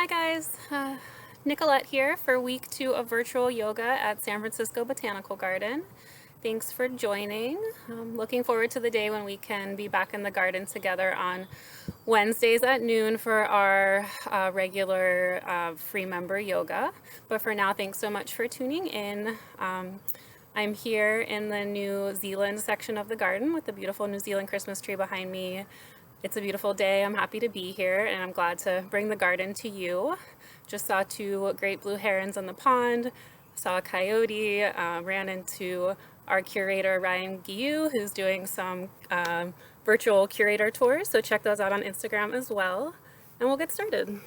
Hi guys, Nicolette here for week 2 of virtual yoga at San Francisco Botanical Garden. Thanks for joining. Looking forward to the day when we can be back in the garden together on Wednesdays at noon for our regular free member yoga. But for now, thanks so much for tuning in. I'm here in the New Zealand section of the garden with the beautiful New Zealand Christmas tree behind me. It's a beautiful day. I'm happy to be here and I'm glad to bring the garden to you. Just saw 2 great blue herons in the pond, saw a coyote, ran into our curator Ryan Guiu, who's doing some virtual curator tours, so check those out on Instagram as well. And we'll get started.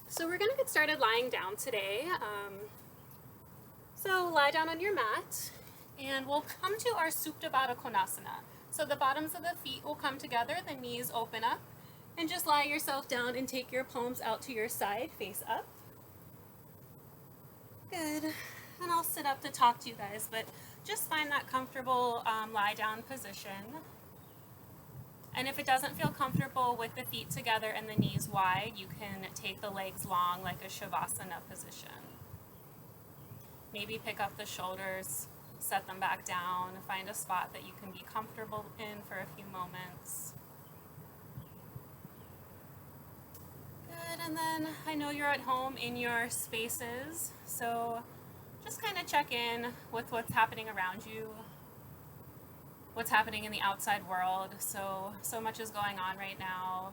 So we're gonna get started lying down today. So lie down on your mat and we'll come to our Supta Baddha Konasana. So the bottoms of the feet will come together, the knees open up, and just lie yourself down and take your palms out to your side, face up. Good. And I'll sit up to talk to you guys, but just find that comfortable lie down position. And if it doesn't feel comfortable with the feet together and the knees wide, you can take the legs long like a Shavasana position. Maybe pick up the shoulders, set them back down, find a spot that you can be comfortable in for a few moments. Good, and then I know you're at home in your spaces, so just kind of check in with what's happening around you, what's happening in the outside world. So much is going on right now.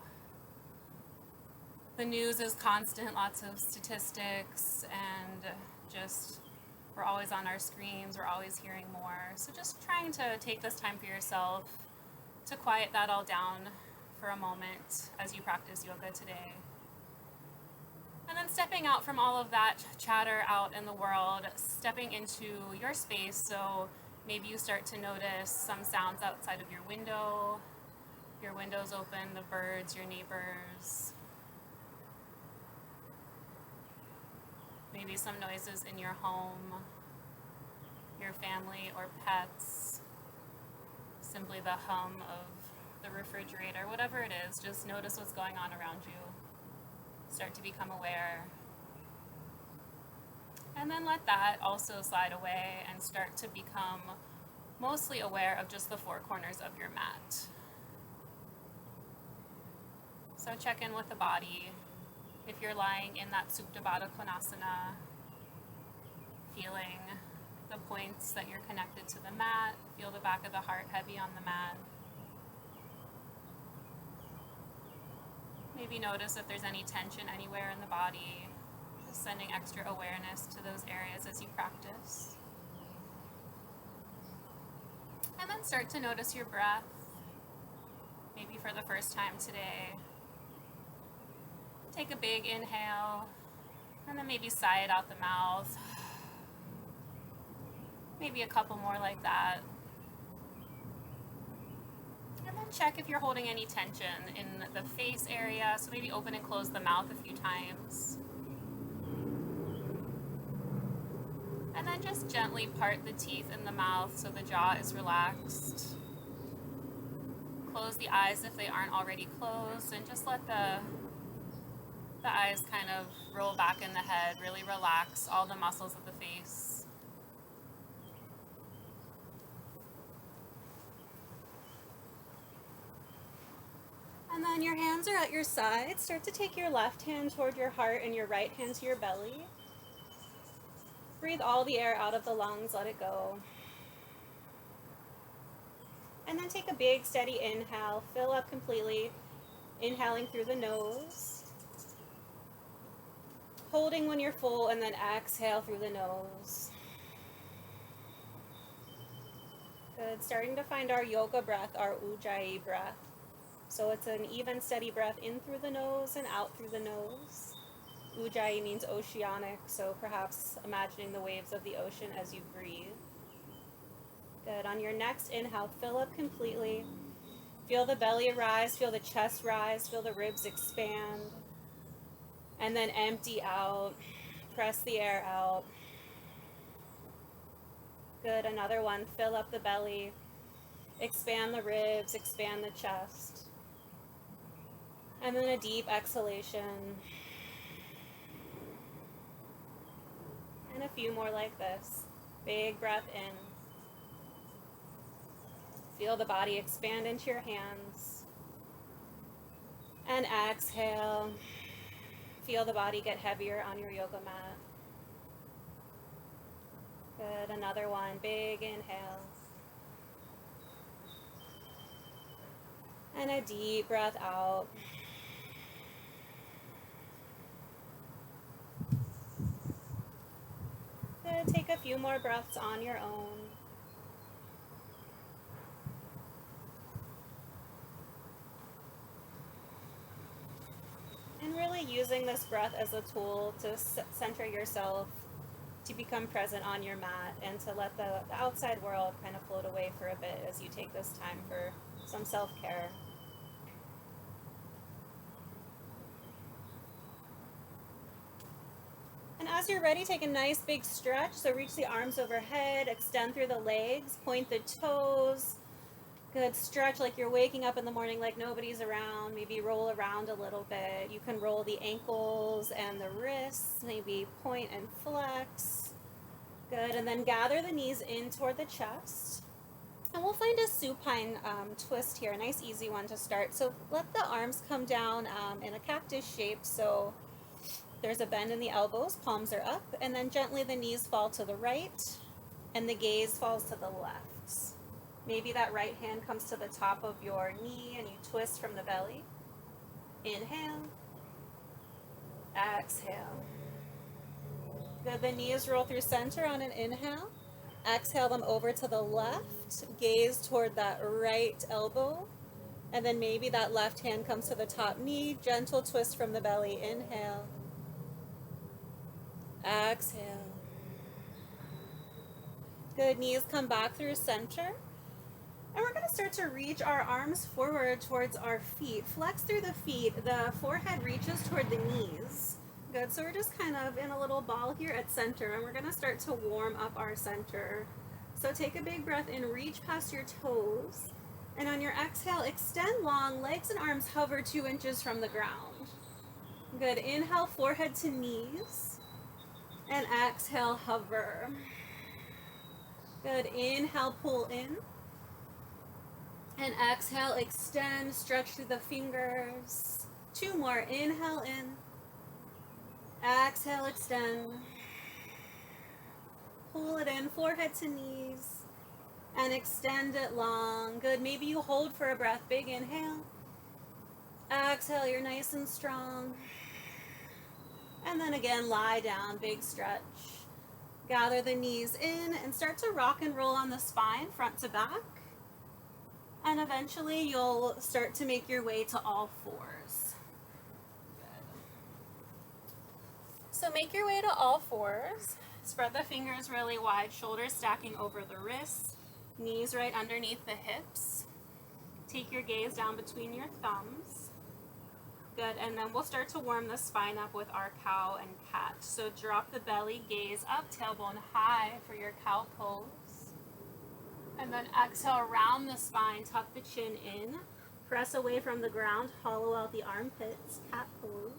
The news is constant, lots of statistics, and just we're always on our screens, we're always hearing more. So just trying to take this time for yourself to quiet that all down for a moment as you practice yoga today. And then stepping out from all of that chatter out in the world, stepping into your space. So maybe you start to notice some sounds outside of your window. Your window's open, the birds, your neighbors. Maybe some noises in your home, your family or pets, simply the hum of the refrigerator, whatever it is, just notice what's going on around you. Start to become aware. And then let that also slide away and start to become mostly aware of just the 4 corners of your mat. So check in with the body. If you're lying in that Supta Baddha Konasana, feeling the points that you're connected to the mat, feel the back of the heart heavy on the mat. Maybe notice if there's any tension anywhere in the body, just sending extra awareness to those areas as you practice. And then start to notice your breath, maybe for the first time today. Take a big inhale, and then maybe sigh it out the mouth. Maybe a couple more like that. And then check if you're holding any tension in the face area, so maybe open and close the mouth a few times. And then just gently part the teeth in the mouth so the jaw is relaxed. Close the eyes if they aren't already closed, and just let the eyes kind of roll back in the head, really relax all the muscles of the face. And then your hands are at your sides. Start to take your left hand toward your heart and your right hand to your belly. Breathe all the air out of the lungs, let it go. And then take a big steady inhale, fill up completely, inhaling through the nose. Holding when you're full, and then exhale through the nose. Good. Starting to find our yoga breath, our ujjayi breath. So it's an even, steady breath in through the nose and out through the nose. Ujjayi means oceanic, so perhaps imagining the waves of the ocean as you breathe. Good. On your next inhale, fill up completely. Feel the belly rise, feel the chest rise, feel the ribs expand. And then empty out, press the air out. Good, another one, fill up the belly, expand the ribs, expand the chest. And then a deep exhalation. And a few more like this. Big breath in. Feel the body expand into your hands. And exhale. Feel the body get heavier on your yoga mat. Good. Another one. Big inhale. And a deep breath out. Good. Take a few more breaths on your own. And really using this breath as a tool to center yourself, to become present on your mat, and to let the outside world kind of float away for a bit as you take this time for some self-care. And as you're ready, take a nice big stretch. So reach the arms overhead, extend through the legs, point the toes. Good. Stretch like you're waking up in the morning like nobody's around. Maybe roll around a little bit. You can roll the ankles and the wrists. Maybe point and flex. Good. And then gather the knees in toward the chest. And we'll find a supine twist here, a nice easy one to start. So let the arms come down in a cactus shape. So there's a bend in the elbows, palms are up, and then gently the knees fall to the right and the gaze falls to the left. Maybe that right hand comes to the top of your knee and you twist from the belly. Inhale. Exhale. Good. The knees roll through center on an inhale. Exhale them over to the left. Gaze toward that right elbow. And then maybe that left hand comes to the top knee. Gentle twist from the belly. Inhale. Exhale. Good. Knees come back through center. And we're going to start to reach our arms forward towards our feet. Flex through the feet. The forehead reaches toward the knees. Good. So we're just kind of in a little ball here at center. And we're going to start to warm up our center. So take a big breath in. Reach past your toes. And on your exhale, extend long. Legs and arms hover 2 inches from the ground. Good. Inhale, forehead to knees. And exhale, hover. Good. Inhale, pull in. And exhale, extend, stretch through the fingers. 2 more. Inhale in. Exhale, extend. Pull it in, forehead to knees. And extend it long. Good. Maybe you hold for a breath. Big inhale. Exhale, you're nice and strong. And then again, lie down, big stretch. Gather the knees in and start to rock and roll on the spine, front to back. And eventually you'll start to make your way to all fours. Good. So make your way to all fours. Spread the fingers really wide, shoulders stacking over the wrists, knees right underneath the hips. Take your gaze down between your thumbs. Good, and then we'll start to warm the spine up with our cow and cat. So drop the belly, gaze up, tailbone high for your cow pose. And then exhale, round the spine, tuck the chin in, press away from the ground, hollow out the armpits, cat pose.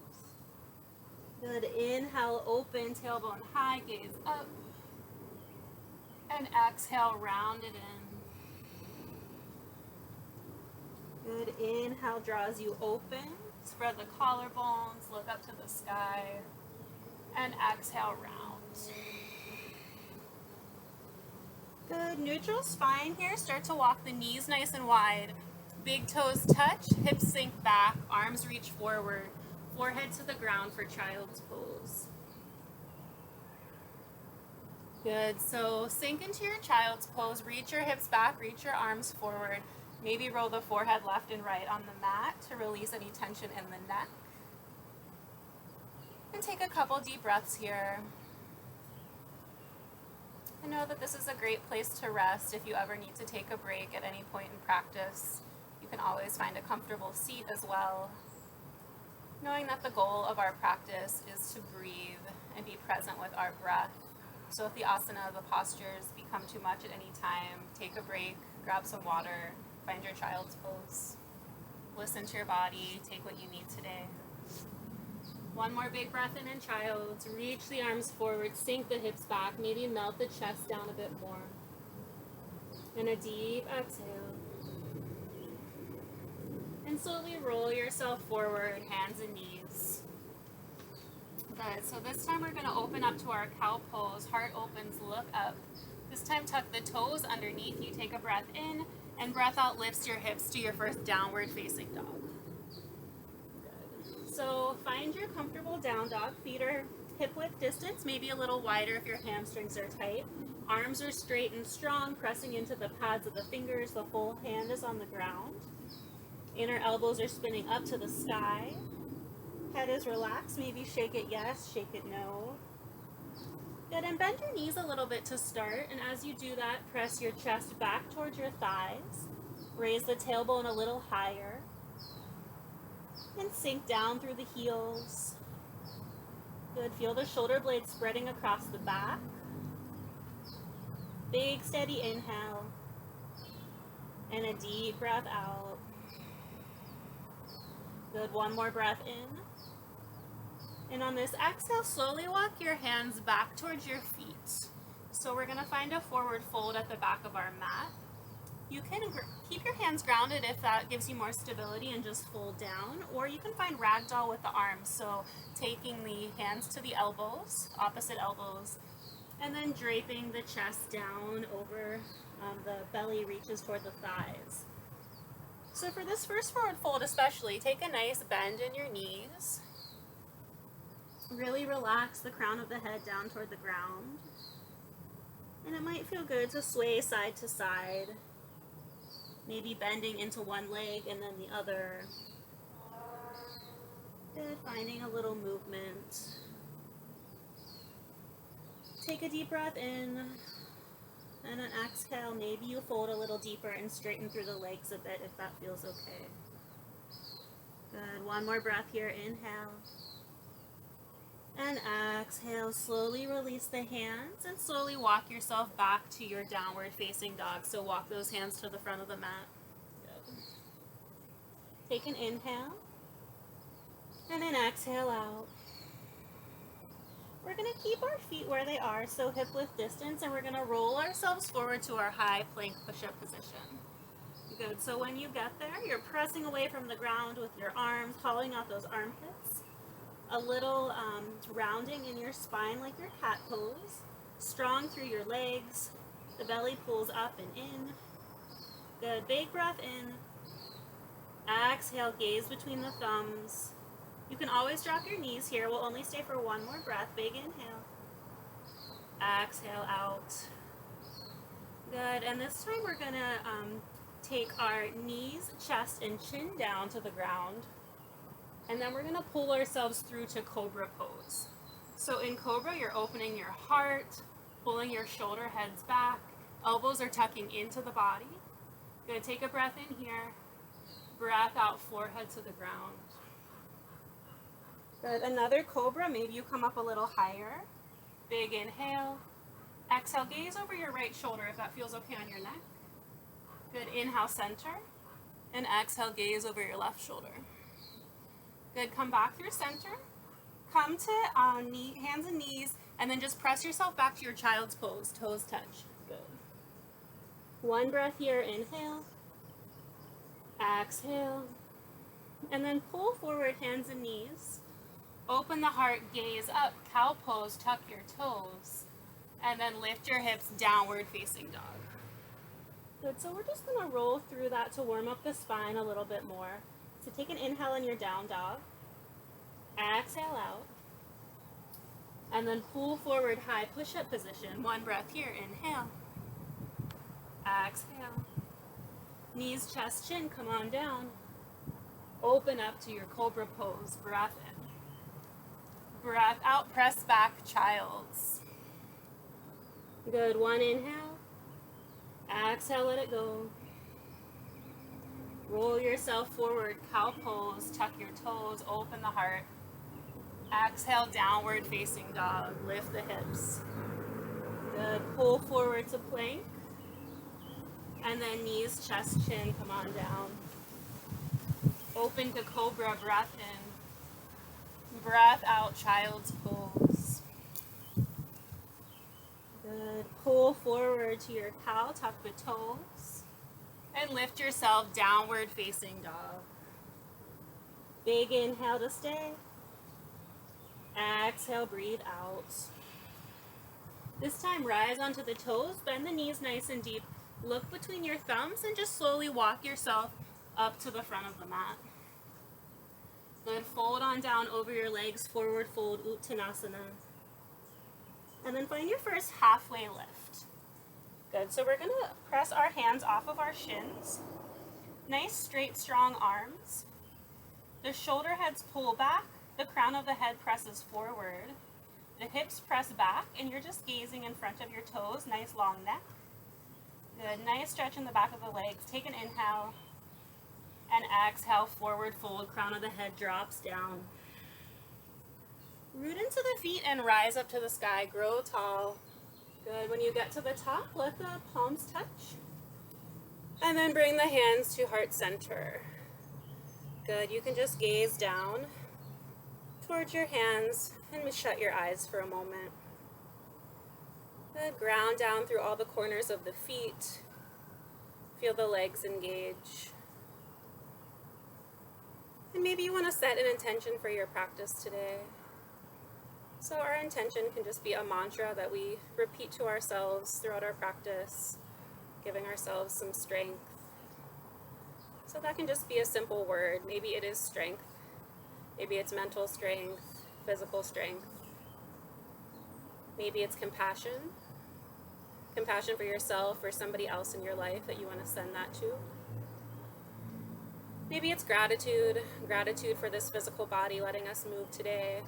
Good, inhale, open, tailbone high, gaze up. And exhale, round it in. Good, inhale draws you open, spread the collarbones, look up to the sky. And exhale, round. Good, neutral spine here. Start to walk the knees nice and wide. Big toes touch, hips sink back, arms reach forward, forehead to the ground for child's pose. Good, so sink into your child's pose, reach your hips back, reach your arms forward. Maybe roll the forehead left and right on the mat to release any tension in the neck. And take a couple deep breaths here. I know that this is a great place to rest if you ever need to take a break at any point in practice. You can always find a comfortable seat as well. Knowing that the goal of our practice is to breathe and be present with our breath. So if the asana, the postures become too much at any time, take a break, grab some water, find your child's pose. Listen to your body. Take what you need today. One more big breath in child's. Reach the arms forward. Sink the hips back. Maybe melt the chest down a bit more. And a deep exhale. And slowly roll yourself forward, hands and knees. Good. So this time we're going to open up to our cow pose. Heart opens, look up. This time tuck the toes underneath you. Take a breath in, and breath out lifts your hips to your first downward facing dog. Good. So find your comfortable down dog. Feet are hip width distance, maybe a little wider if your hamstrings are tight. Arms are straight and strong, pressing into the pads of the fingers. The whole hand is on the ground. Inner elbows are spinning up to the sky. Head is relaxed. Maybe shake it yes, shake it no. Good, and bend your knees a little bit to start. And as you do that, press your chest back towards your thighs. Raise the tailbone a little higher. And sink down through the heels. Good, feel the shoulder blades spreading across the back. Big, steady inhale. And a deep breath out. Good, one more breath in. And on this exhale, slowly walk your hands back towards your feet. So we're gonna find a forward fold at the back of our mat. You can keep your hands grounded if that gives you more stability and just fold down, or you can find ragdoll with the arms. So taking the hands to the elbows, opposite elbows, and then draping the chest down over the belly reaches toward the thighs. So for this first forward fold especially, take a nice bend in your knees. Really relax the crown of the head down toward the ground. And it might feel good to sway side to side, maybe bending into one leg and then the other. Good, finding a little movement. Take a deep breath in, and an exhale. Maybe you fold a little deeper and straighten through the legs a bit if that feels okay. Good, one more breath here, inhale. And exhale, slowly release the hands and slowly walk yourself back to your downward facing dog. So walk those hands to the front of the mat. Good. Take an inhale and an exhale out. We're going to keep our feet where they are, so hip width distance, and we're going to roll ourselves forward to our high plank push-up position. Good, so when you get there, you're pressing away from the ground with your arms, hollowing out those armpits. A little rounding in your spine like your cat pose. Strong through your legs. The belly pulls up and in. Good, big breath in. Exhale, gaze between the thumbs. You can always drop your knees here. We'll only stay for one more breath. Big inhale. Exhale out. Good, and this time we're gonna take our knees, chest, and chin down to the ground. And then we're gonna pull ourselves through to Cobra Pose. So in Cobra, you're opening your heart, pulling your shoulder heads back, elbows are tucking into the body. Gonna take a breath in here, breath out, forehead to the ground. Good, another Cobra, maybe you come up a little higher. Big inhale. Exhale, gaze over your right shoulder if that feels okay on your neck. Good, inhale, center. And exhale, gaze over your left shoulder. Good, come back through center. Come to hands and knees, and then just press yourself back to your child's pose, toes touch. Good. One breath here, inhale. Exhale. And then pull forward, hands and knees. Open the heart, gaze up, cow pose, tuck your toes. And then lift your hips, downward facing dog. Good, so we're just gonna roll through that to warm up the spine a little bit more. So take an inhale in your down dog. Exhale out. And then pull forward, high push-up position. One breath here, inhale. Exhale. Knees, chest, chin, come on down. Open up to your Cobra Pose, breath in. Breath out, press back, child's. Good, one inhale. Exhale, let it go. Roll yourself forward, cow pose, tuck your toes, open the heart. Exhale, downward facing dog, lift the hips. Good, pull forward to plank. And then knees, chest, chin, come on down. Open to Cobra, breath in. Breath out, Child's Pose. Good. Pull forward to your cow, tuck the toes, and lift yourself, downward facing dog. Big inhale to stay. Exhale, breathe out. This time, rise onto the toes, bend the knees nice and deep. Look between your thumbs and just slowly walk yourself up to the front of the mat. Good. Fold on down over your legs, forward fold, Uttanasana. And then find your first halfway lift. Good. So we're going to press our hands off of our shins. Nice, straight, strong arms. The shoulder heads pull back. The crown of the head presses forward. The hips press back, and you're just gazing in front of your toes. Nice long neck. Good. Nice stretch in the back of the legs. Take an inhale. And exhale, forward fold. Crown of the head drops down. Root into the feet and rise up to the sky. Grow tall. Good. When you get to the top, let the palms touch. And then bring the hands to heart center. Good. You can just gaze down towards your hands and shut your eyes for a moment. Good. Ground down through all the corners of the feet. Feel the legs engage. And maybe you want to set an intention for your practice today. So our intention can just be a mantra that we repeat to ourselves throughout our practice, giving ourselves some strength. So that can just be a simple word. Maybe it is strength. Maybe it's mental strength, physical strength. Maybe it's compassion. Compassion for yourself or somebody else in your life that you want to send that to. Maybe it's gratitude. Gratitude for this physical body letting us move today.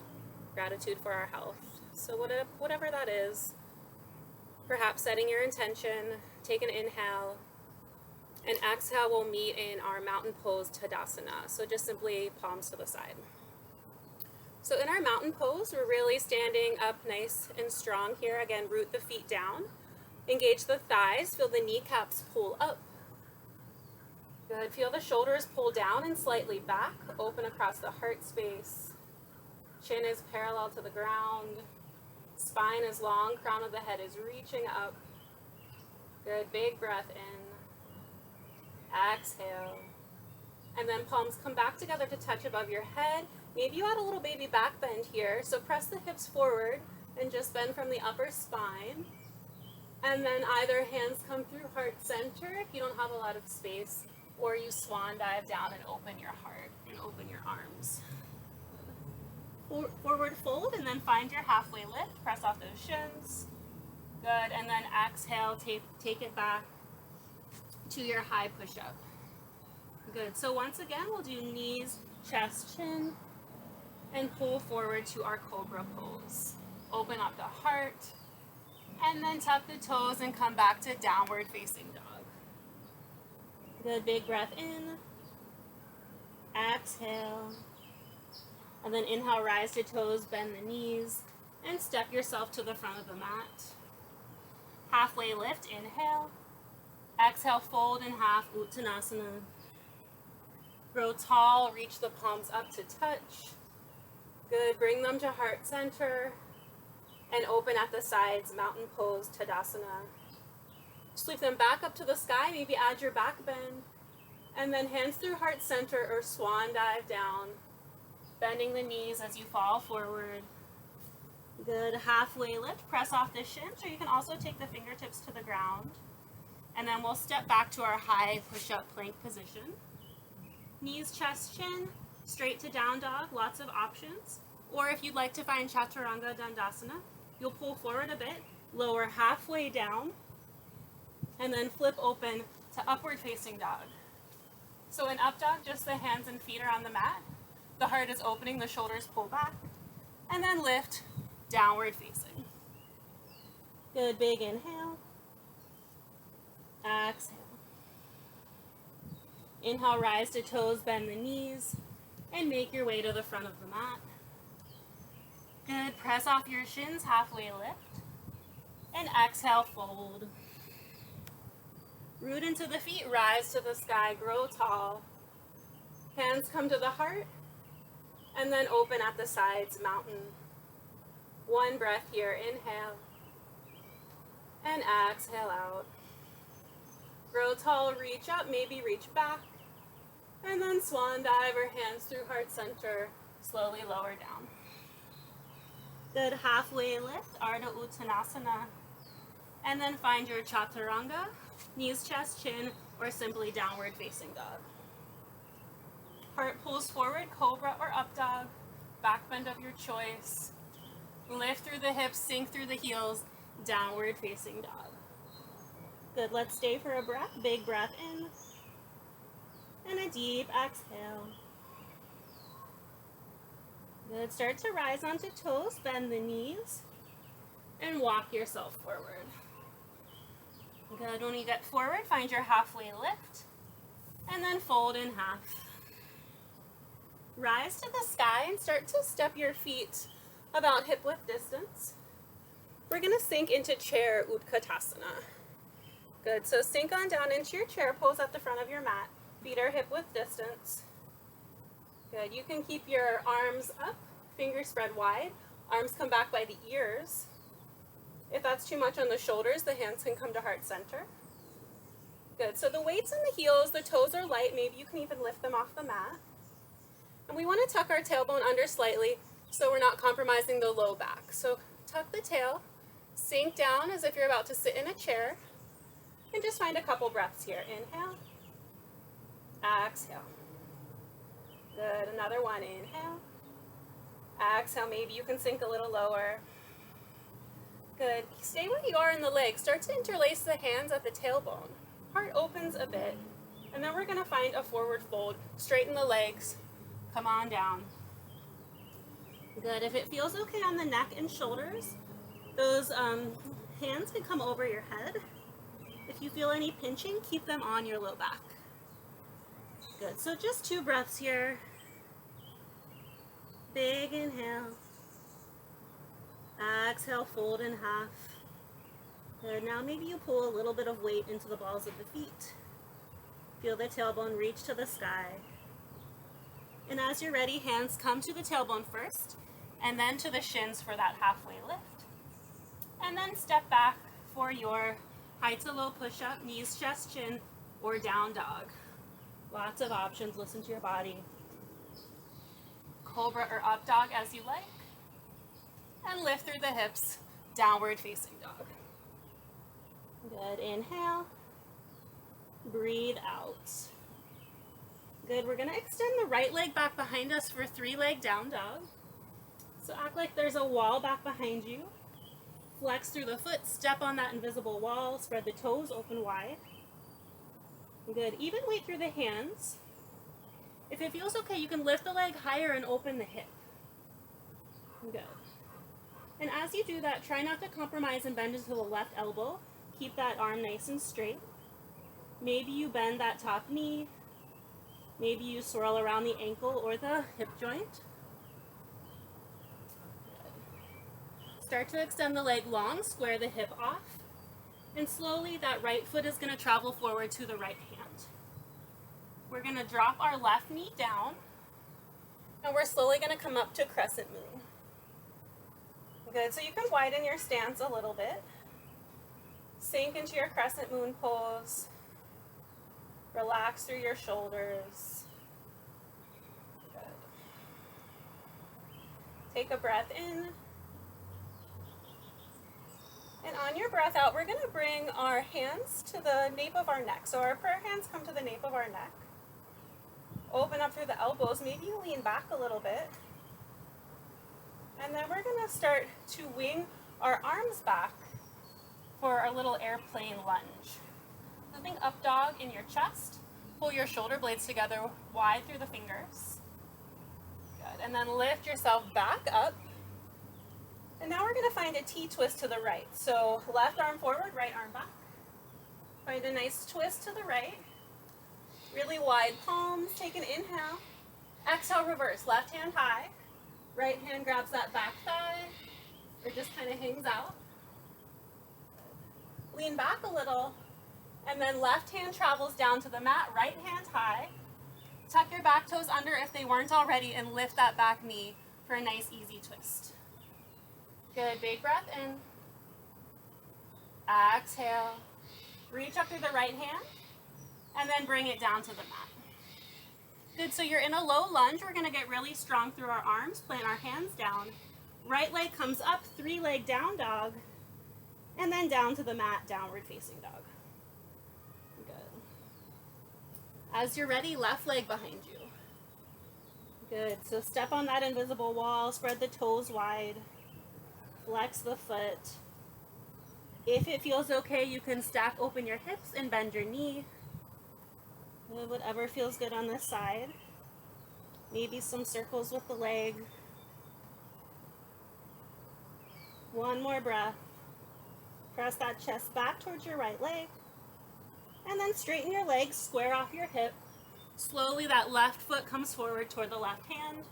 Gratitude for our health. So whatever that is, perhaps setting your intention, take an inhale, and exhale will meet in our mountain pose Tadasana. So just simply palms to the side. So in our mountain pose, we're really standing up nice and strong here. Again, root the feet down. Engage the thighs, feel the kneecaps pull up. Good, feel the shoulders pull down and slightly back, open across the heart space. Chin is parallel to the ground. Spine is long, crown of the head is reaching up. Good, big breath in. Exhale. And then palms come back together to touch above your head. Maybe you add a little baby back bend here. So press the hips forward and just bend from the upper spine. And then either hands come through heart center if you don't have a lot of space, or you swan dive down and open your heart and open your arms. Forward fold and then find your halfway lift. Press off those shins. Good. And then exhale, take it back to your high push-up. Good. So once again, we'll do knees, chest, chin, and pull forward to our Cobra Pose. Open up the heart, and then tuck the toes and come back to downward facing dog. Good. Big breath in. Exhale. And then inhale, rise to toes, bend the knees, and step yourself to the front of the mat. Halfway lift, inhale. Exhale, fold in half, Uttanasana. Grow tall, reach the palms up to touch. Good, bring them to heart center. And open at the sides, mountain pose, Tadasana. Sweep them back up to the sky, maybe add your back bend. And then hands through heart center or swan dive down. Bending the knees as you fall forward. Good, halfway lift, press off the shins, or you can also take the fingertips to the ground. And then we'll step back to our high push-up plank position. Knees, chest, chin, straight to down dog, lots of options. Or if you'd like to find Chaturanga Dandasana, you'll pull forward a bit, lower halfway down, and then flip open to upward facing dog. So in up dog, just the hands and feet are on the mat. The heart is opening, the shoulders pull back, and then lift, downward facing. Good, big inhale. Exhale. Inhale, rise to toes, bend the knees, and make your way to the front of the mat. Good, press off your shins, halfway lift, and exhale, fold. Root into the feet, rise to the sky, grow tall. Hands come to the heart, and then open at the sides, mountain. One breath here, inhale, and exhale out. Grow tall, reach up, maybe reach back, and then swan dive or hands through heart center, slowly lower down. Good, halfway lift, Ardha Uttanasana, and then find your chaturanga, knees, chest, chin, or simply downward facing dog. Heart pulls forward, cobra or up dog, back bend of your choice. Lift through the hips, sink through the heels, downward facing dog. Good, let's stay for a breath. Big breath in, and a deep exhale. Good, start to rise onto toes, bend the knees, and walk yourself forward. Good, when you get forward, find your halfway lift, and then fold in half. Rise to the sky and start to step your feet about hip width distance. We're going to sink into chair Uttanasana. Good, so sink on down into your chair pose at the front of your mat. Feet are hip width distance. Good, you can keep your arms up, fingers spread wide. Arms come back by the ears. If that's too much on the shoulders, the hands can come to heart center. Good, so the weight's in the heels, the toes are light, maybe you can even lift them off the mat. And we want to tuck our tailbone under slightly so we're not compromising the low back. So tuck the tail, sink down as if you're about to sit in a chair, and just find a couple breaths here. Inhale, exhale. Good, another one, inhale, exhale, maybe you can sink a little lower. Good, stay where you are in the legs. Start to interlace the hands at the tailbone. Heart opens a bit, and then we're gonna find a forward fold. Straighten the legs, come on down. Good, if it feels okay on the neck and shoulders, those hands can come over your head. If you feel any pinching, keep them on your low back. Good, so just 2 breaths here. Big inhale. Exhale, fold in half. Good, now maybe you pull a little bit of weight into the balls of the feet. Feel the tailbone reach to the sky. And as you're ready, hands come to the tailbone first, and then to the shins for that halfway lift. And then step back for your high to low push-up, knees, chest, chin, or down dog. Lots of options, listen to your body. Cobra or up dog as you like. And lift through the hips, downward facing dog. Good, inhale. Breathe out. Good, we're gonna extend the right leg back behind us for 3-leg down dog. So act like there's a wall back behind you. Flex through the foot, step on that invisible wall, spread the toes open wide. Good, even weight through the hands. If it feels okay, you can lift the leg higher and open the hip. Good. And as you do that, try not to compromise and bend into the left elbow. Keep that arm nice and straight. Maybe you bend that top knee. Maybe you swirl around the ankle or the hip joint. Good. Start to extend the leg long, square the hip off. And slowly that right foot is going to travel forward to the right hand. We're going to drop our left knee down. And we're slowly going to come up to Crescent Moon. Good, so you can widen your stance a little bit. Sink into your Crescent Moon pose. Relax through your shoulders. Good. Take a breath in. And on your breath out, we're going to bring our hands to the nape of our neck. So our prayer hands come to the nape of our neck. Open up through the elbows. Maybe you lean back a little bit. And then we're going to start to wing our arms back for our little airplane lunge. Moving up dog in your chest. Pull your shoulder blades together wide through the fingers. Good. And then lift yourself back up. And now we're going to find a T-twist to the right. So left arm forward, right arm back. Find a nice twist to the right. Really wide palms. Take an inhale. Exhale, reverse. Left hand high. Right hand grabs that back thigh, or just kind of hangs out. Lean back a little, and then left hand travels down to the mat, right hand high. Tuck your back toes under if they weren't already and lift that back knee for a nice easy twist. Good, big breath in. Exhale. Reach up through the right hand and then bring it down to the mat. Good, so you're in a low lunge. We're gonna get really strong through our arms, plant our hands down. Right leg comes up, 3-leg down dog, and then down to the mat, downward facing dog. Good. As you're ready, left leg behind you. Good, so step on that invisible wall, spread the toes wide, flex the foot. If it feels okay, you can stack open your hips and bend your knee. Whatever feels good on this side. Maybe some circles with the leg. One more breath. Press that chest back towards your right leg. And then straighten your legs, square off your hip. Slowly that left foot comes forward toward the left hand.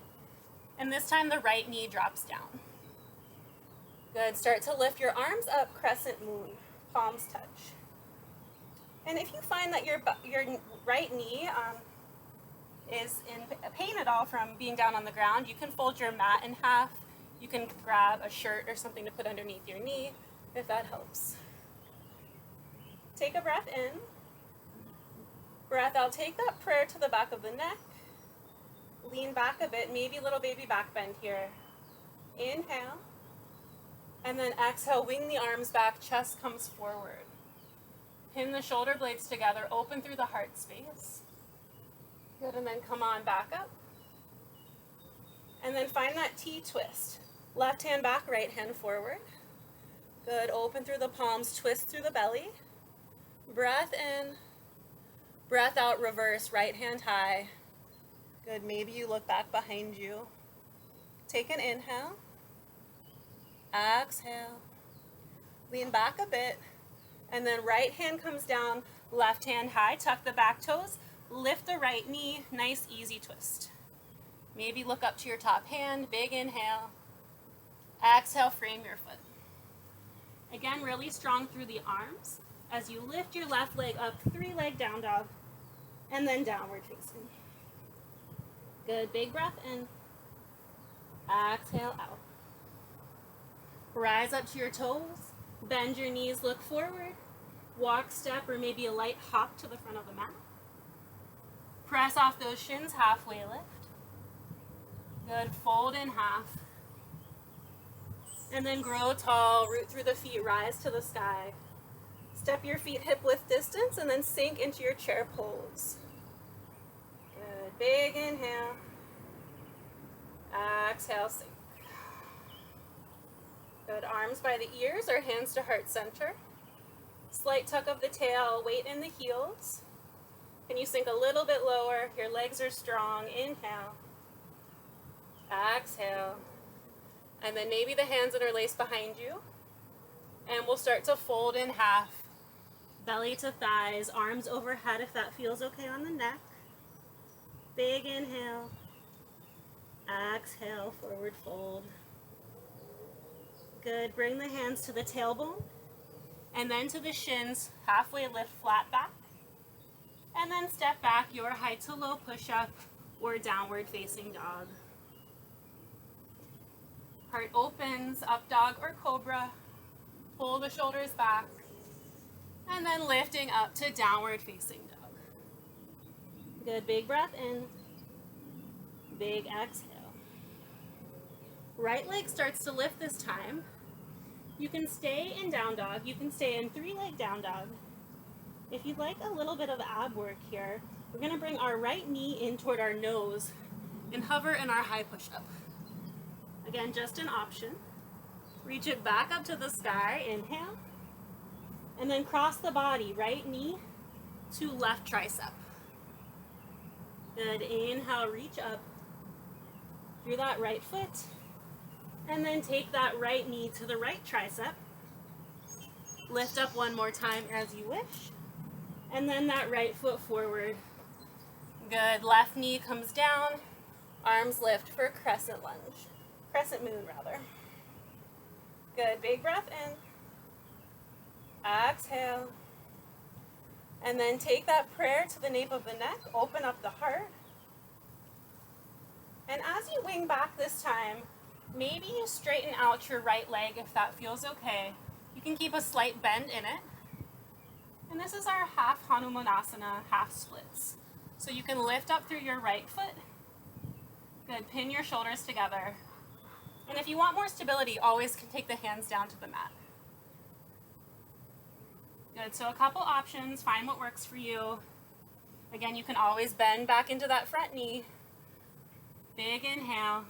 And this time the right knee drops down. Good, start to lift your arms up, Crescent Moon, palms touch. And if you find that your right knee is in pain at all from being down on the ground, you can fold your mat in half. You can grab a shirt or something to put underneath your knee, if that helps. Take a breath in. Breath out, take that prayer to the back of the neck. Lean back a bit, maybe a little baby back bend here. Inhale. And then exhale, wing the arms back, chest comes forward. Pin the shoulder blades together, open through the heart space. Good, and then come on back up. And then find that T-twist. Left hand back, right hand forward. Good, open through the palms, twist through the belly. Breath in. Breath out, reverse, right hand high. Good, maybe you look back behind you. Take an inhale. Exhale. Lean back a bit. And then right hand comes down, left hand high, tuck the back toes, lift the right knee, nice easy twist. Maybe look up to your top hand, big inhale. Exhale, frame your foot. Again, really strong through the arms as you lift your left leg up, 3-leg down dog, and then downward facing. Good, big breath in. Exhale out. Rise up to your toes, bend your knees, look forward, walk, step, or maybe a light hop to the front of the mat. Press off those shins, halfway lift. Good, fold in half. And then grow tall, root through the feet, rise to the sky. Step your feet hip width distance and then sink into your chair pose. Good, big inhale. Exhale, sink. Good, arms by the ears or hands to heart center. Slight tuck of the tail, weight in the heels. Can you sink a little bit lower? Your legs are strong. Inhale. Exhale. And then maybe the hands interlace behind you. And we'll start to fold in half. Belly to thighs, arms overhead if that feels okay on the neck. Big inhale. Exhale, forward fold. Good, bring the hands to the tailbone. And then to the shins, halfway lift, flat back. And then step back, your high to low push-up or downward facing dog. Heart opens, up dog or cobra. Pull the shoulders back. And then lifting up to downward facing dog. Good, big breath in. Big exhale. Right leg starts to lift this time. You can stay in down dog. You can stay in 3-leg down dog. If you'd like a little bit of ab work here, we're going to bring our right knee in toward our nose and hover in our high push-up. Again, just an option. Reach it back up to the sky, inhale. And then cross the body, right knee to left tricep. Good, inhale, reach up through that right foot. And then take that right knee to the right tricep. Lift up one more time as you wish. And then that right foot forward. Good, left knee comes down. Arms lift for Crescent Lunge. Crescent Moon, rather. Good, big breath in. Exhale. And then take that prayer to the nape of the neck. Open up the heart. moving back this time, maybe you straighten out your right leg if that feels okay. You can keep a slight bend in it. And this is our half Hanumanasana, half splits. So you can lift up through your right foot. Good, pin your shoulders together. And if you want more stability, always can take the hands down to the mat. Good, so a couple options, find what works for you. Again, you can always bend back into that front knee. Big inhale.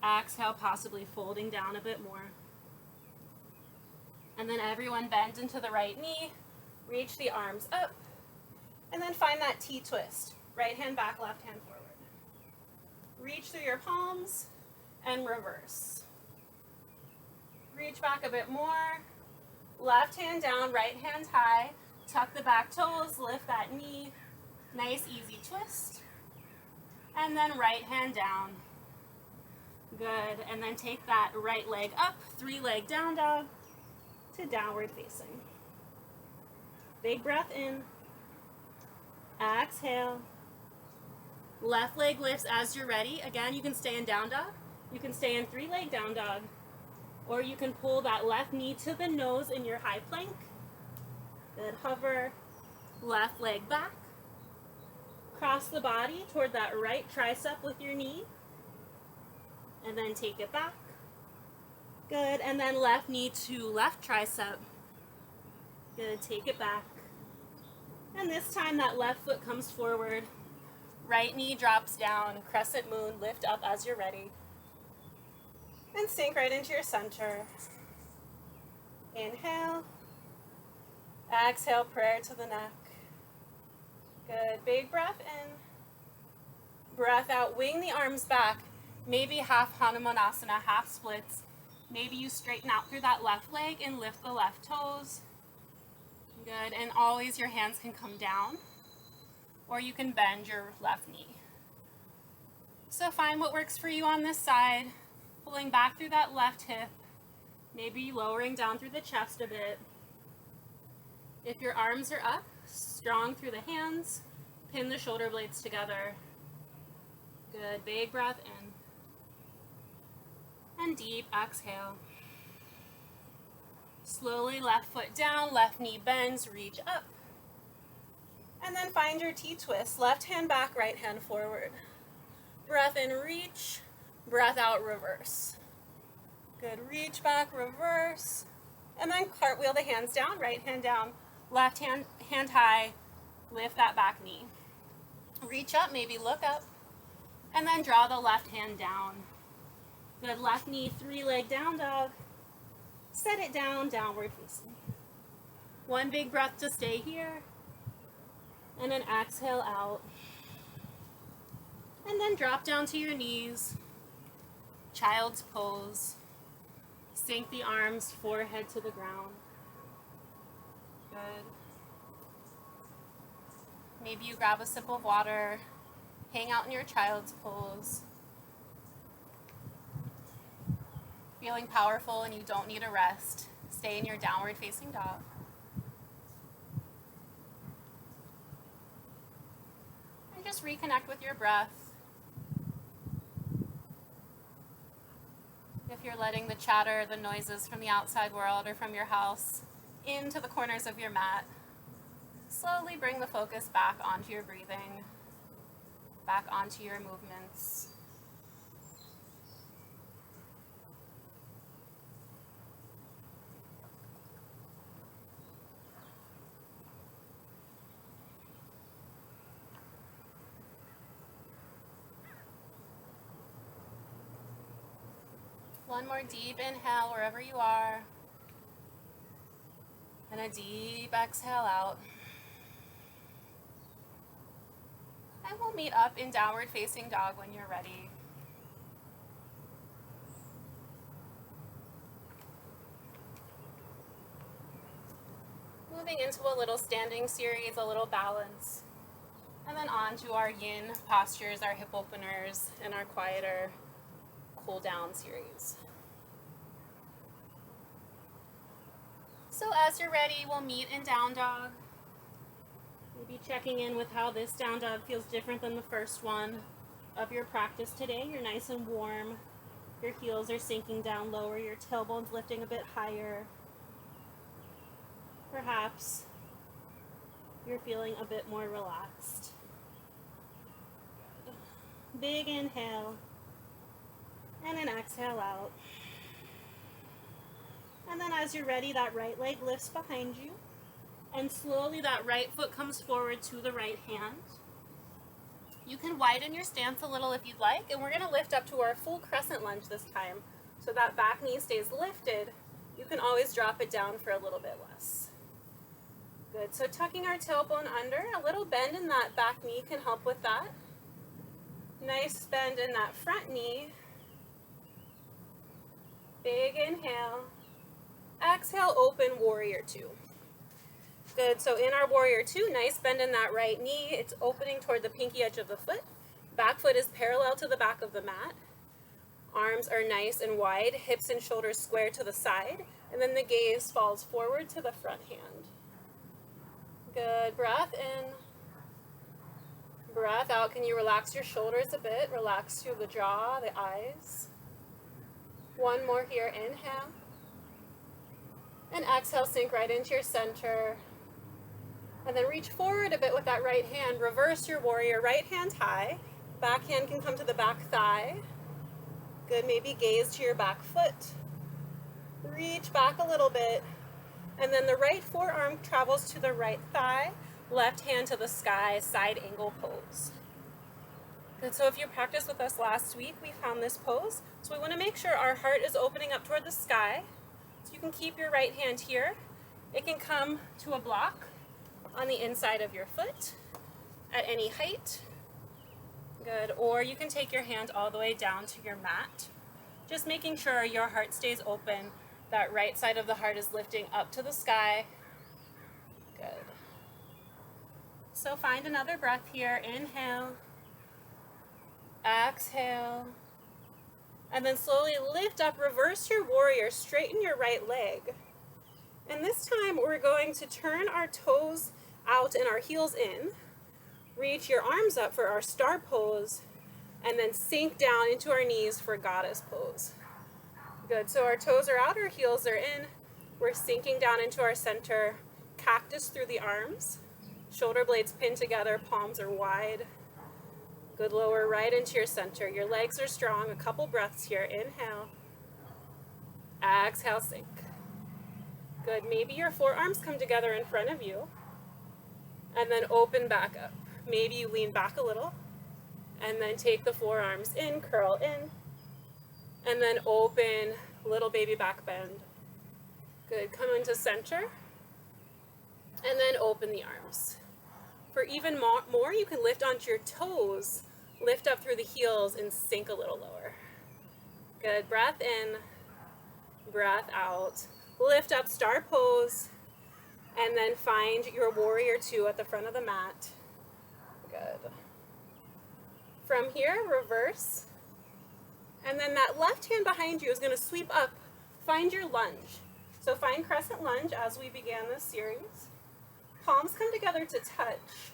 Exhale, possibly folding down a bit more. And then everyone bend into the right knee, reach the arms up, and then find that T-twist. Right hand back, left hand forward. Reach through your palms and reverse. Reach back a bit more. Left hand down, right hand high. Tuck the back toes, lift that knee. Nice, easy twist. And then right hand down. Good, and then take that right leg up, 3-leg down dog to downward facing. Big breath in. Exhale. Left leg lifts as you're ready. Again, you can stay in down dog. You can stay in 3-leg down dog. Or you can pull that left knee to the nose in your high plank. Good, hover. Left leg back. Cross the body toward that right tricep with your knee. And then take it back. Good, and then left knee to left tricep. Good, take it back. And this time that left foot comes forward. Right knee drops down, Crescent Moon, lift up as you're ready. And sink right into your center. Inhale. Exhale, prayer to the neck. Good, big breath in. Breath out, wing the arms back. Maybe half Hanumanasana, half splits. Maybe you straighten out through that left leg and lift the left toes. Good, and always your hands can come down, or you can bend your left knee. So find what works for you on this side, pulling back through that left hip, maybe lowering down through the chest a bit. If your arms are up, strong through the hands, pin the shoulder blades together. Good, big breath in. And deep exhale. Slowly left foot down, left knee bends, reach up. And then find your T-twist. Left hand back, right hand forward. Breath in, reach. Breath out, reverse. Good, reach back, reverse. And then cartwheel the hands down, right hand down, left hand high. Lift that back knee. Reach up, maybe look up. And then draw the left hand down. Good, left knee, 3-leg down dog. Set it down, downward facing. One big breath to stay here. And then exhale out. And then drop down to your knees. Child's pose. Sink the arms, forehead to the ground. Good. Maybe you grab a sip of water. Hang out in your child's pose. Feeling powerful and you don't need a rest. Stay in your downward facing dog. And just reconnect with your breath. If you're letting the chatter, the noises from the outside world or from your house into the corners of your mat, slowly bring the focus back onto your breathing, back onto your movements. One more deep inhale wherever you are. And a deep exhale out. And we'll meet up in downward facing dog when you're ready. Moving into a little standing series, a little balance. And then on to our yin postures, our hip openers, and our quieter cool down series. So as you're ready, we'll meet in down dog. Maybe checking in with how this down dog feels different than the first one. of your practice today. You're nice and warm. Your heels are sinking down lower. Your tailbone's lifting a bit higher. Perhaps you're feeling a bit more relaxed. Big inhale and an exhale out. And then as you're ready, that right leg lifts behind you. And slowly that right foot comes forward to the right hand. You can widen your stance a little if you'd like. And we're going to lift up to our full crescent lunge this time. So that back knee stays lifted. You can always drop it down for a little bit less. Good. So tucking our tailbone under, a little bend in that back knee can help with that. Nice bend in that front knee. Big inhale. Exhale, open warrior two. Good, so in our warrior two, nice bend in that right knee. It's opening toward the pinky edge of the foot. Back foot is parallel to the back of the mat. Arms are nice and wide, hips and shoulders square to the side, and then the gaze falls forward to the front hand. Good, breath in. Breath out. Can you relax your shoulders a bit? Relax through the jaw, the eyes. One more here, inhale. And exhale, sink right into your center. And then reach forward a bit with that right hand. Reverse your warrior, right hand high. Back hand can come to the back thigh. Good, maybe gaze to your back foot. Reach back a little bit. And then the right forearm travels to the right thigh. Left hand to the sky, side angle pose. Good, so if you practiced with us last week, we found this pose. So we want to make sure our heart is opening up toward the sky. So you can keep your right hand here. It can come to a block on the inside of your foot at any height. Good, or you can take your hand all the way down to your mat. Just making sure your heart stays open. That right side of the heart is lifting up to the sky. Good. So find another breath here. Inhale. Exhale. And then slowly lift up, reverse your warrior, straighten your right leg. And this time we're going to turn our toes out and our heels in. Reach your arms up for our star pose, and then sink down into our knees for goddess pose. Good, so our toes are out, our heels are in. We're sinking down into our center, cactus through the arms. Shoulder blades pinned together, palms are wide. Good, lower right into your center. Your legs are strong. A couple breaths here. Inhale. Exhale, sink. Good. Maybe your forearms come together in front of you. And then open back up. Maybe you lean back a little. And then take the forearms in, curl in. And then open, little baby back bend. Good. Come into center. And then open the arms. For even more, you can lift onto your toes, lift up through the heels, and sink a little lower. Good. Breath in, breath out. Lift up, star pose, and then find your warrior two at the front of the mat. Good. From here, reverse. And then that left hand behind you is going to sweep up. Find your lunge. So find Crescent Lunge as we began this series. Palms come together to touch,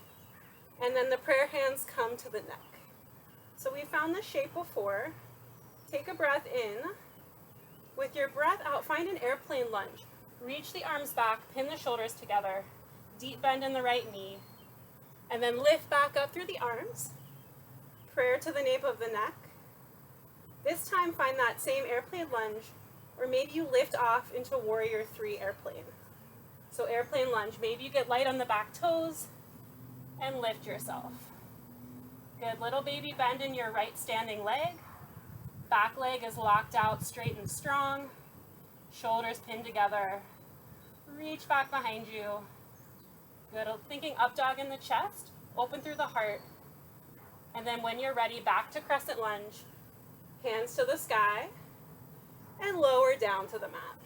and then the prayer hands come to the neck. So we found this shape before. Take a breath in. With your breath out, find an airplane lunge. Reach the arms back, pin the shoulders together, deep bend in the right knee, and then lift back up through the arms. Prayer to the nape of the neck. This time find that same airplane lunge, or maybe you lift off into warrior three airplane. So airplane lunge, maybe you get light on the back toes and lift yourself. Good, little baby bend in your right standing leg. Back leg is locked out, straight and strong. Shoulders pinned together. Reach back behind you. Good, thinking up dog in the chest, open through the heart. And then when you're ready, back to Crescent Lunge. Hands to the sky and lower down to the mat.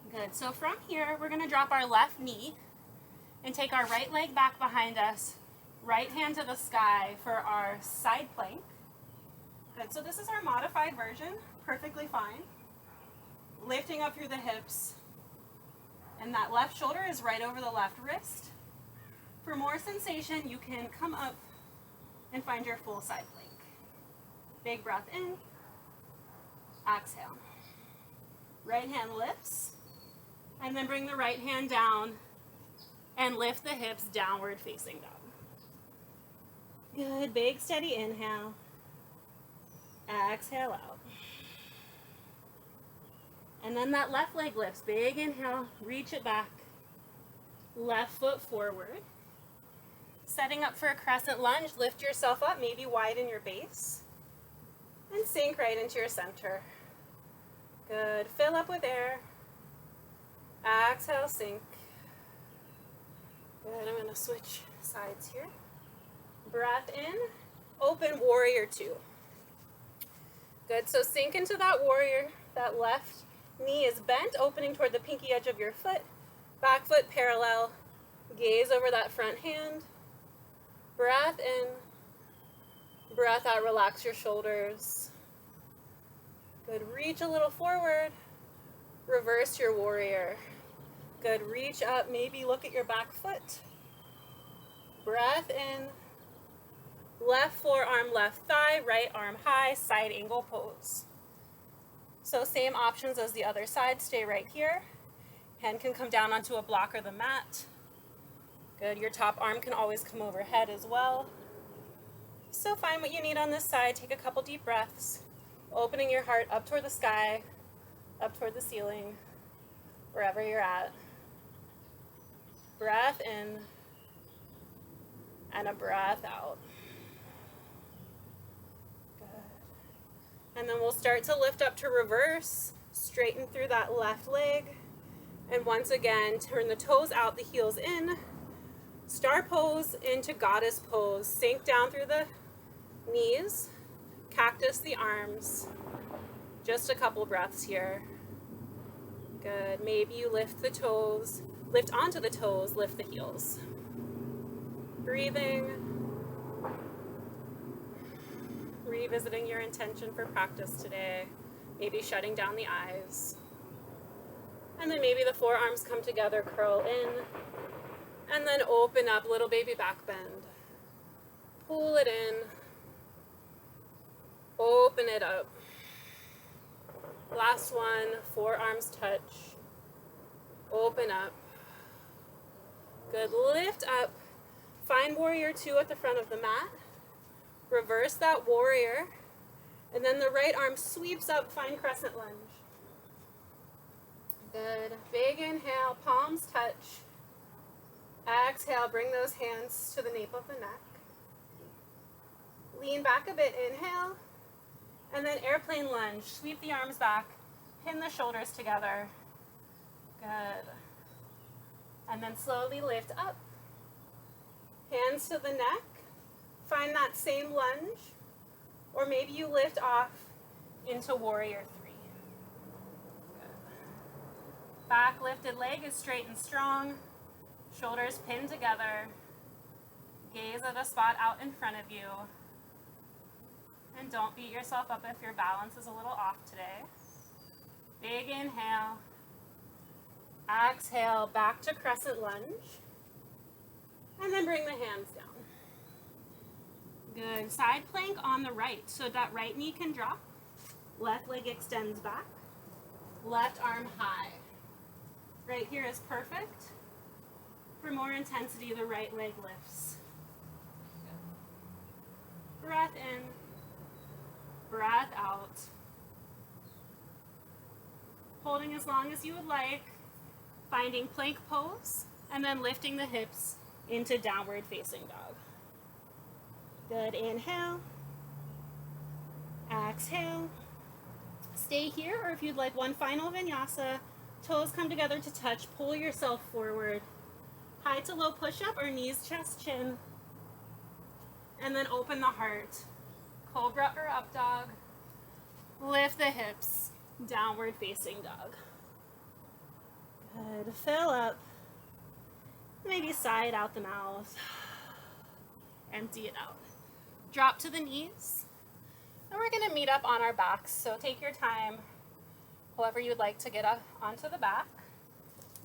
Good, so from here, we're gonna drop our left knee and take our right leg back behind us, right hand to the sky for our side plank. Good, so this is our modified version, perfectly fine. Lifting up through the hips, and that left shoulder is right over the left wrist. For more sensation, you can come up and find your full side plank. Big breath in, exhale. Right hand lifts, and then bring the right hand down and lift the hips, downward facing dog. Good, big steady inhale, exhale out. And then that left leg lifts, big inhale, reach it back, left foot forward. Setting up for a crescent lunge, lift yourself up, maybe widen your base, and sink right into your center. Good, fill up with air, exhale, sink. Good, I'm gonna switch sides here. Breath in, open warrior two. Good, so sink into that warrior, that left knee is bent, opening toward the pinky edge of your foot, back foot parallel, gaze over that front hand. Breath in, breath out, relax your shoulders. Good, reach a little forward, reverse your warrior. Good, reach up, maybe look at your back foot. Breath in, left forearm, left thigh, right arm high, side angle pose. So same options as the other side, stay right here. Hand can come down onto a block or the mat. Good, your top arm can always come overhead as well. So find what you need on this side, take a couple deep breaths, opening your heart up toward the sky, up toward the ceiling, wherever you're at. Breath in, and a breath out. Good. And then we'll start to lift up to reverse, straighten through that left leg, and once again, turn the toes out, the heels in. Star pose into goddess pose. Sink down through the knees, cactus the arms. Just a couple breaths here. Good. Maybe you lift the toes, lift onto the toes, lift the heels. Breathing. Revisiting your intention for practice today. Maybe shutting down the eyes. And then maybe the forearms come together, curl in. And then open up, little baby back bend. Pull it in. Open it up. Last one, forearms touch. Open up. Good, lift up. Find warrior two at the front of the mat. Reverse that warrior. And then the right arm sweeps up, find crescent lunge. Good, big inhale, palms touch. Exhale, bring those hands to the nape of the neck. Lean back a bit, inhale. And then airplane lunge, sweep the arms back, pin the shoulders together. Good. And then slowly lift up. Hands to the neck. Find that same lunge. Or maybe you lift off into warrior three. Good. Back lifted leg is straight and strong. Shoulders pinned together. Gaze at a spot out in front of you. And don't beat yourself up if your balance is a little off today. Big inhale. Exhale, back to crescent lunge. And then bring the hands down. Good. Side plank on the right. So that right knee can drop. Left leg extends back. Left arm high. Right here is perfect. For more intensity, the right leg lifts. Good. Breath in. Breath out. Holding as long as you would like. Finding plank pose. And then lifting the hips into downward facing dog. Good. Inhale. Exhale. Stay here, or if you'd like one final vinyasa, toes come together to touch. Pull yourself forward. High to low push-up or knees, chest, chin. And then open the heart. Cobra or up dog. Lift the hips. Downward facing dog. Good. Fill up. Maybe sigh it out the mouth. Empty it out. Drop to the knees. And we're going to meet up on our backs. So take your time. However you'd like to get up onto the back.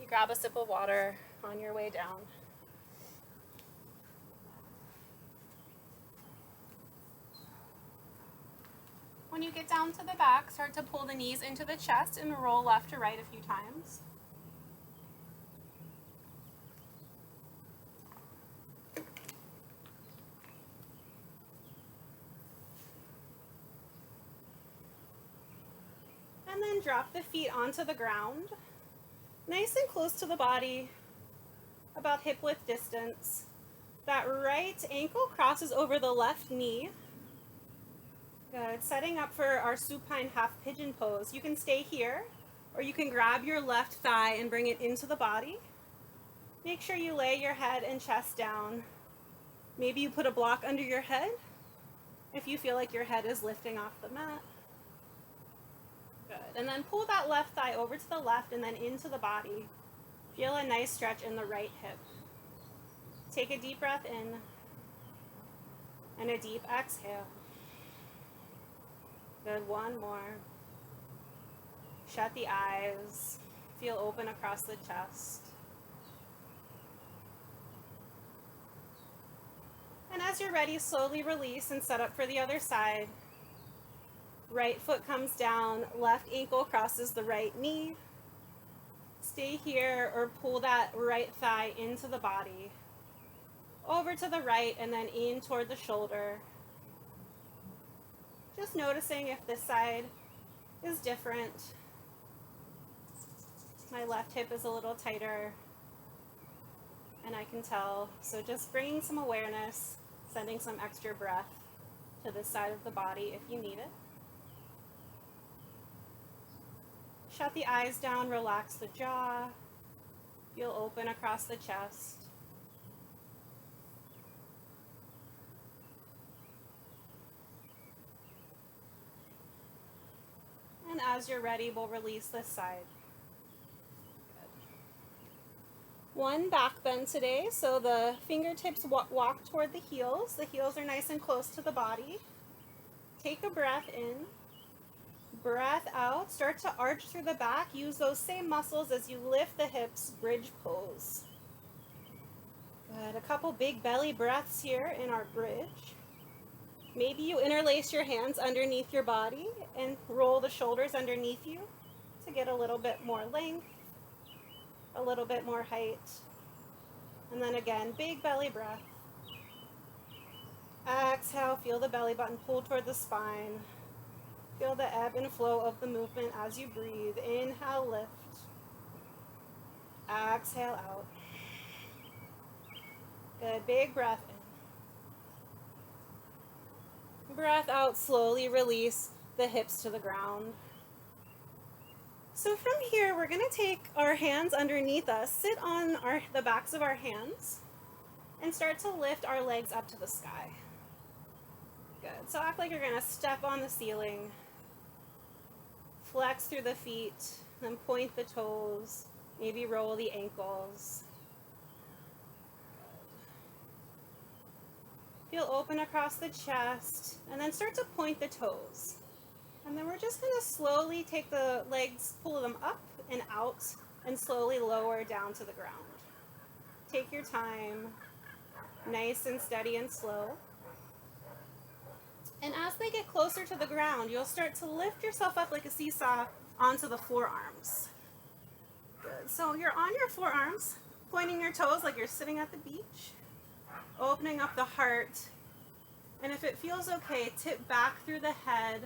You grab a sip of water on your way down. When you get down to the back, start to pull the knees into the chest and roll left to right a few times. And then drop the feet onto the ground, nice and close to the body, about hip width distance. That right ankle crosses over the left knee. Good. Setting up for our supine half pigeon pose. You can stay here, or you can grab your left thigh and bring it into the body. Make sure you lay your head and chest down. Maybe you put a block under your head if you feel like your head is lifting off the mat. Good. And then pull that left thigh over to the left and then into the body. Feel a nice stretch in the right hip. Take a deep breath in and a deep exhale. Good, one more. Shut the eyes. Feel open across the chest. And as you're ready, slowly release and set up for the other side. Right foot comes down, left ankle crosses the right knee. Stay here or pull that right thigh into the body. Over to the right and then in toward the shoulder. Just noticing if this side is different. My left hip is a little tighter, and I can tell. So just bringing some awareness, sending some extra breath to this side of the body if you need it. Shut the eyes down, relax the jaw. Feel open across the chest. And as you're ready, we'll release this side. Good. One back bend today, so the fingertips walk toward the heels. The heels are nice and close to the body. Take a breath in, breath out. Start to arch through the back. Use those same muscles as you lift the hips, bridge pose. Good. A couple big belly breaths here in our bridge. Maybe you interlace your hands underneath your body and roll the shoulders underneath you to get a little bit more length, a little bit more height. And then again, big belly breath. Exhale, feel the belly button pull toward the spine. Feel the ebb and flow of the movement as you breathe. Inhale, lift. Exhale, out. Good, big breath in. Breath out, slowly release the hips to the ground. So from here, we're going to take our hands underneath us, sit on the backs of our hands, and start to lift our legs up to the sky. Good. So act like you're going to step on the ceiling. Flex through the feet, then point the toes, maybe roll the ankles. Feel open across the chest, and then start to point the toes. And then we're just going to slowly take the legs, pull them up and out, and slowly lower down to the ground. Take your time, nice and steady and slow. And as they get closer to the ground, you'll start to lift yourself up like a seesaw onto the forearms. Good. So you're on your forearms, pointing your toes like you're sitting at the beach. Opening up the heart, and if it feels okay, tip back through the head.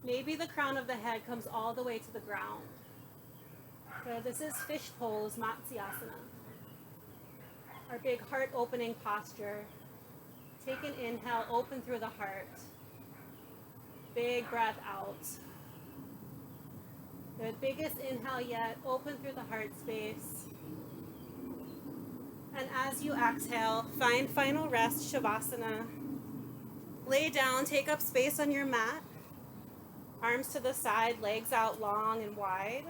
Maybe the crown of the head comes all the way to the ground. Good. This is fish pose, Matsyasana. Our big heart opening posture. Take an inhale, open through the heart. Big breath out. Good. Biggest inhale yet, open through the heart space. And as you exhale, find final rest, Shavasana. Lay down, take up space on your mat. Arms to the side, legs out long and wide.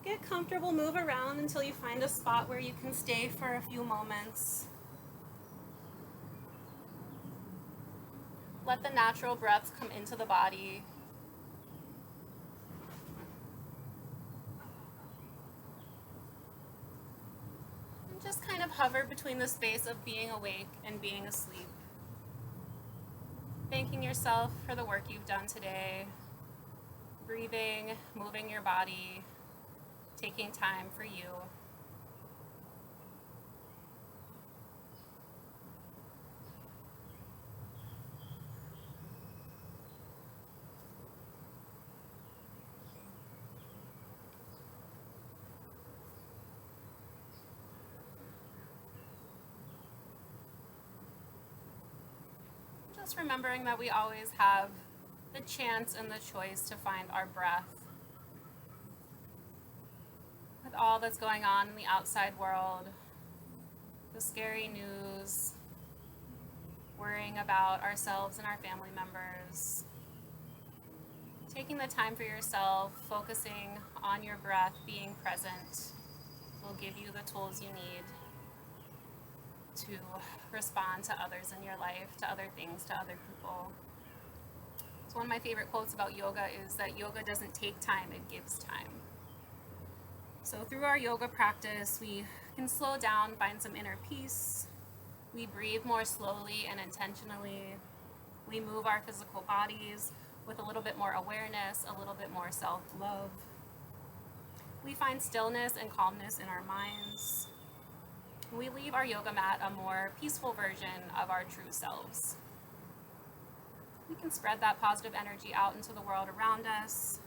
Get comfortable, move around until you find a spot where you can stay for a few moments. Let the natural breaths come into the body. Just kind of hover between the space of being awake and being asleep. Thanking yourself for the work you've done today. Breathing, moving your body, taking time for you. Just remembering that we always have the chance and the choice to find our breath. With all that's going on in the outside world, the scary news, worrying about ourselves and our family members, taking the time for yourself, focusing on your breath, being present, will give you the tools you need to respond to others in your life, to other things, to other people. So one of my favorite quotes about yoga is that yoga doesn't take time, it gives time. So through our yoga practice, we can slow down, find some inner peace. We breathe more slowly and intentionally. We move our physical bodies with a little bit more awareness, a little bit more self-love. We find stillness and calmness in our minds. We leave our yoga mat a more peaceful version of our true selves. We can spread that positive energy out into the world around us.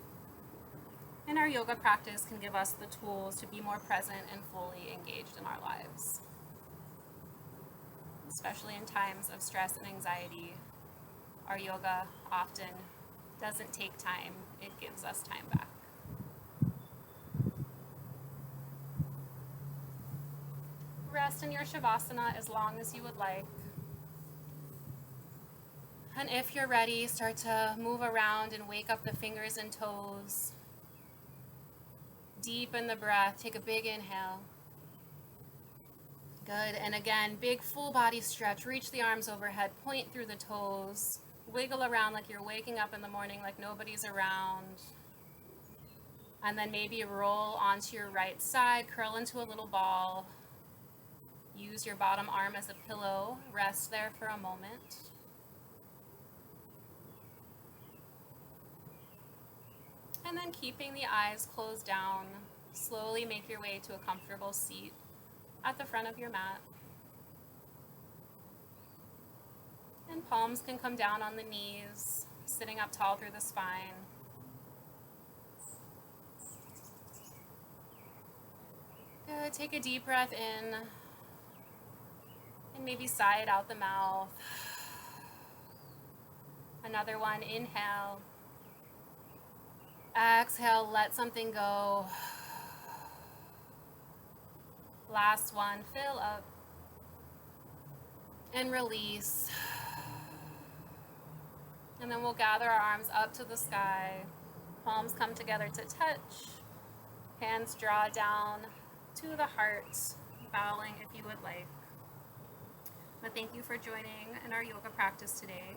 And our yoga practice can give us the tools to be more present and fully engaged in our lives. Especially in times of stress and anxiety, our yoga often doesn't take time, it gives us time back. Rest in your Shavasana as long as you would like. And if you're ready, start to move around and wake up the fingers and toes. Deepen the breath, take a big inhale. Good, and again, big full body stretch, reach the arms overhead, point through the toes, wiggle around like you're waking up in the morning like nobody's around. And then maybe roll onto your right side, curl into a little ball. Use your bottom arm as a pillow, rest there for a moment. And then keeping the eyes closed down, slowly make your way to a comfortable seat at the front of your mat. And palms can come down on the knees, sitting up tall through the spine. Good, take a deep breath in, and maybe sigh it out the mouth. Another one, inhale. Exhale, let something go. Last one, fill up. And release. And then we'll gather our arms up to the sky. Palms come together to touch. Hands draw down to the heart, bowing if you would like. But thank you for joining in our yoga practice today.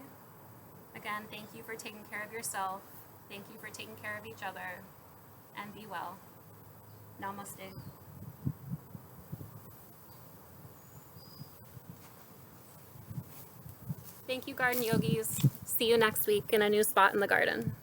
Again, thank you for taking care of yourself. Thank you for taking care of each other. And be well. Namaste. Thank you, garden yogis. See you next week in a new spot in the garden.